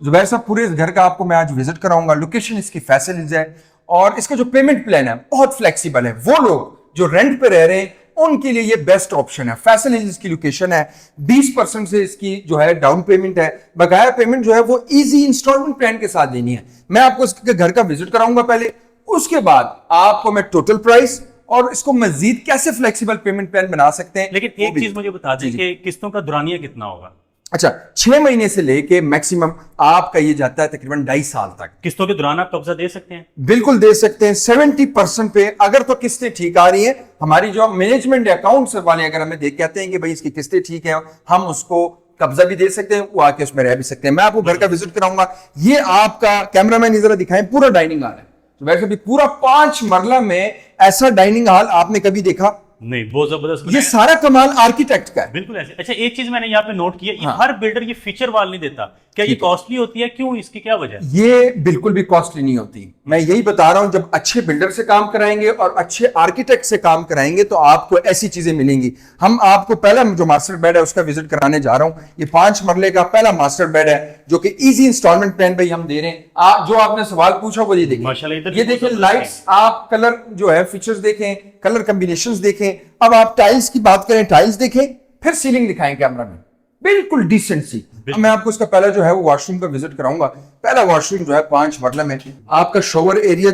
जुबैर साहब, पूरे इस घर का आपको मैं आज विजिट कराऊंगा। लोकेशन इसकी फैसिलिटीज है और इसका जो पेमेंट प्लान है बहुत फ्लेक्सिबल है। वो लोग जो रेंट पे रह रहे हैं उनके लिए ये बेस्ट ऑप्शन है। फैसिलिटीज की लोकेशन है, 20% से इसकी जो है डाउन पेमेंट है। बकाया पेमेंट जो है वो इजी इंस्टॉलमेंट प्लान के साथ देनी है। मैं आपको इसके घर का विजिट कराऊंगा पहले, उसके बाद आपको मैं टोटल प्राइस और इसको मजीद कैसे फ्लेक्सिबल पेमेंट प्लान बना सकते हैं। लेकिन एक चीज मुझे बता दें कि किस्तों का दुरानिया कितना होगा। अच्छा, 6 महीने से लेके मैक्सिमम आपका ये जाता है तकरीबन 2.5 साल तक। किस्तों के दौरान आप कब्जा दे सकते हैं? बिल्कुल दे सकते हैं 70% पे। अगर तो किस्तें ठीक आ रही हैं, हमारी जो मैनेजमेंट अकाउंट्स वाले अगर हमें देख कहते हैं कि भाई इसकी किस्तें ठीक है, हम उसको कब्जा भी दे सकते हैं, वो आके उसमें रह भी सकते हैं। मैं आपको घर का विजिट कराऊंगा। ये आपका कैमरामैन जरा दिखाएं, पूरा डाइनिंग हॉल है। तो वैसे भी पूरा 5 मरला में ऐसा डाइनिंग हॉल आपने कभी देखा नहीं? बहुत जबरदस्त। ये सारा कमाल आर्किटेक्ट का है। बिल्कुल ऐसे। अच्छा, एक चीज मैंने यहाँ पे नोट किया, हाँ। हर बिल्डर ये फीचर वाल नहीं देता। क्या ये कॉस्टली होती है? क्यों, इसकी क्या वजह है? ये बिल्कुल भी कॉस्टली नहीं होती। मैं यही बता रहा हूं, जब अच्छे बिल्डर से काम कराएंगे और अच्छे आर्किटेक्ट से काम कराएंगे तो आपको ऐसी चीजें मिलेंगी। हम आपको पहला जो मास्टर बेड है उसका विजिट कराने जा रहा हूं। ये 5 मरले का पहला मास्टर बेड है जो कि इजी इंस्टॉलमेंट प्लान भाई हम दे रहे हैं। जो आपने सवाल पूछा वो ये देखिए, माशाल्लाह, इधर ये देखिए लाइट्स, आप कलर जो है फीचर्स देखें, कलर कॉम्बिनेशंस देखें। अब आप टाइल्स की बात करें, टाइल्स देखें, फिर सीलिंग दिखाएं कैमरा में, बिल्कुल डिसेंट सी। अब मैं आपको इसका पहला जो है वो वॉशरूम का विजिट कराऊंगा। पहला वॉशरूम जो है 5 मरला में, आपका शॉवर एरिया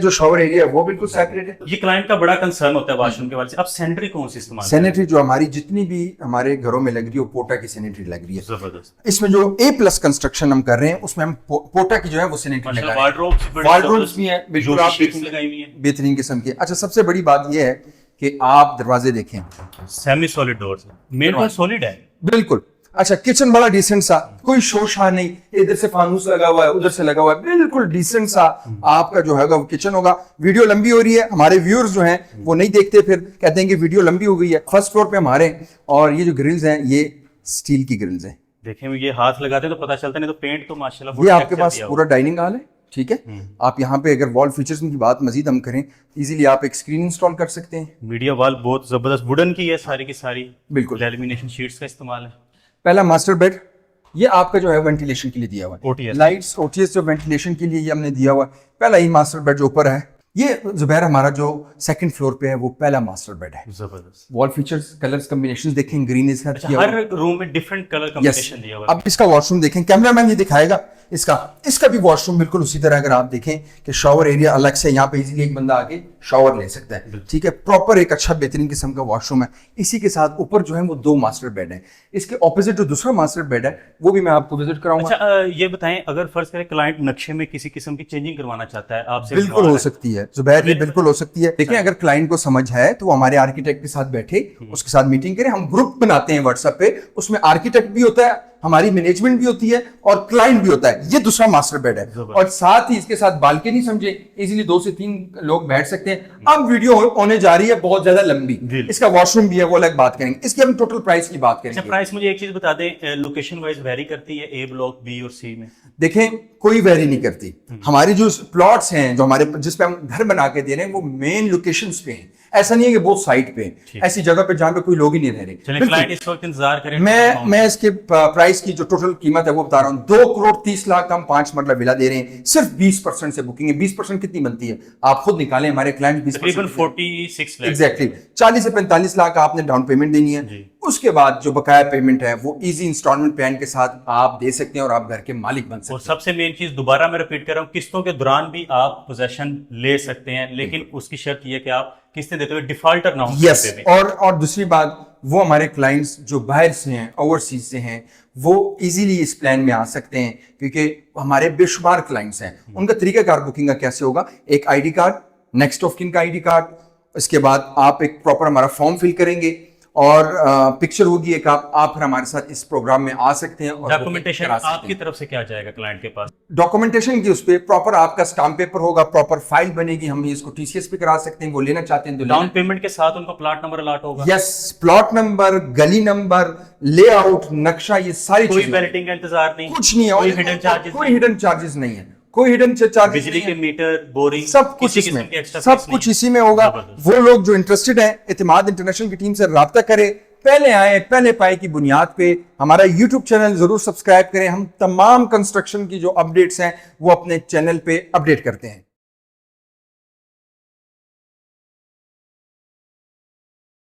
है वो बिल्कुल सेपरेट है। ये क्लाइंट का बड़ा कंसर्न होता है वॉशरूम के बारे से। अब सैनिटरी कौन सी इस्तेमाल? सैनिटरी जो हमारी जितनी भी हमारे घरों में लग रही है वो पोटा की सैनिटरी लग रही है। जबरदस्त। इसमें जो A+ कंस्ट्रक्शन हम कर रहे हैं उसमें हम पोटा की जो है वो सैनिटरी लगा रहे हैं। वार्डरोब्स भी हैं, बिल्कुल आप देखेंगे बेहतरीन किस्म के। अच्छा, सबसे बड़ी बात ये है कि आप दरवाजे देखें, सेमी सॉलिड डोर्स है, मेन डोर सॉलिड है बिल्कुल। अच्छा, किचन बड़ा डिसेंट सा, कोई शोशा नहीं, इधर से फानूस लगा हुआ है, उधर से लगा हुआ है, बिल्कुल डिसेंट सा आपका जो है वो किचन होगा। वीडियो लंबी हो रही है, हमारे व्यूअर्स जो हैं वो नहीं देखते, फिर कहते हैं कि वीडियो लंबी हो गई है। फर्स्ट फ्लोर पे हमारे, और ये जो ग्रिल्स हैं ये स्टील की ग्रिल्स हैं। देखें, ये हाथ लगाते तो पता चलता, नहीं तो पेंट तो माशाल्लाह। ये आपके पास पूरा डाइनिंग हॉल है, ठीक है। आप यहाँ पे अगर वॉल फीचर्स की बात मजीद हम करें, इजीली आप एक स्क्रीन इंस्टॉल कर सकते हैं। मीडिया वॉल बहुत जबरदस्त वुडन की है, सारी की सारी बिल्कुल लैमिनेशन शीट्स का इस्तेमाल है। पहला मास्टर बेड, ये आपका जो है वेंटिलेशन के लिए दिया हुआ है। OTS लाइट्स OTS जो वेंटिलेशन के लिए ये हमने दिया हुआ है। पहला ही मास्टर बेड जो ऊपर है, ये जुबैर हमारा जो सेकंड फ्लोर पे है वो पहला मास्टर बेड है। जबरदस्त। वॉल फीचर्स, कलर्स कॉम्बिनेशंस देखें, ग्रीन इसका अच्छा, हर रूम में डिफरेंट कलर कॉम्बिनेशन दिया हुआ है। अब इसका वॉशरूम देखें, कैमरामैन ये दिखाएगा इसका भी वॉशरूम बिल्कुल उसी तरह। अगर आप देखें कि शॉवर एरिया अलग से, यहाँ पे इजीली एक बंदा आके शॉवर ले सकता है, ठीक है। प्रॉपर एक अच्छा बेहतरीन किस्म का वॉशरूम है। इसी के साथ ऊपर जो है वो 2 मास्टर बेड है। इसके ऑपोजिट जो दूसरा मास्टर बेड है वो भी मैं आपको विजिट कराऊंगा। अच्छा, ये बताएं, अगर फर्ज करें क्लाइंट नक्शे में किसी किस्म की चेंजिंग करवाना चाहता है आपसे, बिल्कुल हो सकती है जुबैर, ये बिल्कुल हो सकती है। देखिए, अगर क्लाइंट को समझ है तो हमारे आर्किटेक्ट के साथ बैठे, उसके साथ मीटिंग करें। हम ग्रुप बनाते हैं व्हाट्सएप पे, उसमें आर्किटेक्ट भी होता है, हमारी मैनेजमेंट भी होती है और क्लाइंट भी होता है। ये दूसरा मास्टर बेड है और साथ ही इसके साथ बालकनी, समझे, इजीली 2 से 3 लोग बैठ सकते हैं। अब वीडियो होने जा रही है बहुत ज्यादा लंबी, इसका वॉशरूम भी है, वो अलग बात करेंगे। इसकी हम टोटल प्राइस की बात करेंगे। प्राइस मुझे एक चीज बता दें, लोकेशन वाइज वेरी करती है A ब्लॉक, B और C में? देखें, कोई वेरी नहीं करती। हमारी जो प्लॉट्स हैं, जो हमारे जिस पे हम घर बना के दे रहे हैं, वो मेन लोकेशंस पे हैं। ऐसा नहीं है कि बहुत साइड पे, ऐसी जगह पे जहां पे कोई लोग ही नहीं रह रहे। क्लाइंट इस वक्त इंतजार करें। मैं इसके प्राइस की जो टोटल कीमत है वो बता रहा हूँ। 2,30,00,000 हम 5 मरला विला दे रहे हैं। सिर्फ 20% से बुकिंग है। 20% कितनी बनती है आप खुद निकालें, हमारे क्लाइंट 20%, 46 लाख, एग्जैक्टली 40 से 45 लाख आपने डाउन पेमेंट देनी है। उसके बाद जो बकाया पेमेंट है वो इजी इंस्टॉलमेंट प्लान के साथ आप दे सकते हैं और आप घर के मालिक बन सकते हैं। और सबसे मेन चीज, दोबारा मैं रिपीट कर रहा हूँ, किस्तों के दौरान भी आप पोजेशन ले सकते हैं, लेकिन उसकी शर्त यह कि आप किस्तें देते हुए डिफॉल्टर ना हो। यस, और दूसरी बात, वो हमारे क्लाइंट्स जो बाहर से हैं, ओवरसीज से हैं, वो इजीली इस प्लान में आ सकते हैं क्योंकि हमारे बेशुमार क्लाइंट्स हैं। उनका तरीकाकार बुकिंग का कैसे होगा, एक ID card, next of kin का आईडी कार्ड, इसके बाद आप एक प्रॉपर हमारा फॉर्म फिल करेंगे और पिक्चर होगी एक, आप फिर हमारे साथ इस प्रोग्राम में आ सकते हैं। और डॉक्यूमेंटेशन आपकी तरफ से क्या जाएगा क्लाइंट के पास? डॉक्यूमेंटेशन की उस पे प्रॉपर आपका स्टाम्प पेपर होगा, प्रॉपर फाइल बनेगी। हम इसको TCS पे करा सकते हैं, वो लेना चाहते हैं तो डाउन पेमेंट के साथ उनको प्लॉट नंबर अलॉट होगा। यस, प्लॉट नंबर, गली नंबर, लेआउट, नक्शा, ये सारी कोई चीजें, बैलेटिंग का इंतजार नहीं, कुछ नहीं है, कोई हिडन चार्जेस, कोई हिडन चार्जेस नहीं है, कोई हिडन चार्जेस, बिजली के मीटर, बोरिंग, सब कुछ इसमें, सब कुछ इसी में होगा। वो लोग जो इंटरेस्टेड हैं, इत्तेमाद इंटरनेशनल की टीम से राब्ता करें, पहले आए पहले पाए की बुनियाद पे हमारा यूट्यूब चैनल जरूर सब्सक्राइब करें। हम तमाम कंस्ट्रक्शन की जो अपडेट्स हैं वो अपने चैनल पे अपडेट करते हैं।